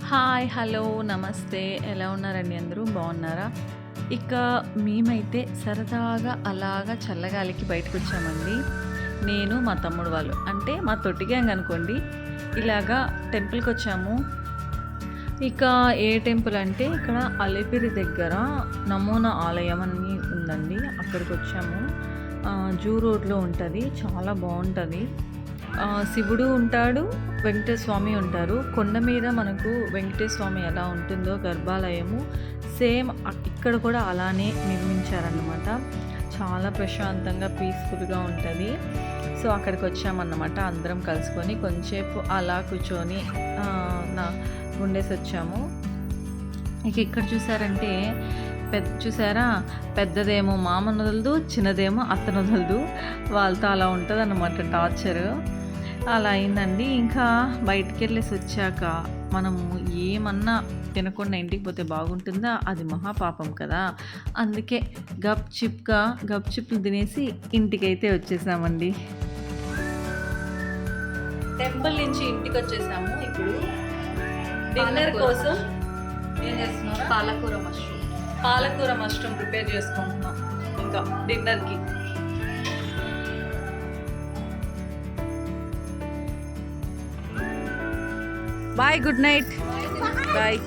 Hi, hello, నమస్తే. ఎలా ఉన్నారండి అందరూ? బాగున్నారా? ఇక మేమైతే సరదాగా అలాగా చల్లగాలికి బయటకొచ్చామండి. నేను, మా తమ్ముడు వాళ్ళు. అంటే మా తొట్టి గ్యాంగ్ అనుకోండి. ఇలాగా టెంపుల్‌కొచ్చాము. ఇక ఏ టెంపుల్ అంటే ఇక్కడ అలిపిరి దగ్గర నమూనా ఆలయం అని ఉందండి. అక్కడికొచ్చాము. జూ రోడ్‌లో ఉంటది. చాలా బావుంటది. శివుడు ఉంటాడు, వెంకటేశ్వర స్వామి ఉంటారు. కొండ మీద మనకు వెంకటేశ్వర స్వామి ఎలా ఉంటుందో గర్భాలయము సేమ్ ఇక్కడ కూడా అలానే నిర్మించారన్నమాట. చాలా ప్రశాంతంగా పీస్‌ఫుల్‌గా ఉంటది. సో, అక్కడికొచ్చామన్నమాట. అందరం కలుసుకొని కొంచేపు అలా కూర్చొని ఉండేసొచ్చాము. ఇక ఇక్కడ చూసారంటే చూసారా? పెద్దదేమో మామనొదలదు, చిన్నదేమో అత్తనొదలదు. వాళ్ళతో అలా ఉంటదన్నమాట టార్చరు. అలా అయిందండి. ఇంకా బయటికెళ్ళేసొచ్చాక మనము ఏమన్నా తినకుండా ఇంటికి పోతే బాగుంటుందా? అది మహాపాపం కదా! అందుకే గప్‌చిప్‌లు తినేసి ఇంటికైతే వచ్చేసామండి. టెంపుల్ నుంచి ఇంటికొచ్చేసాము. ఇప్పుడు డిన్నర్ కోసం ఏం చేస్తున్నారా? పాలకూర మష్రూమ్ ప్రిపేర్ చేసుకుంటున్నాం ఇంకా డిన్నర్‌కి. Bye, good night. బాయ్.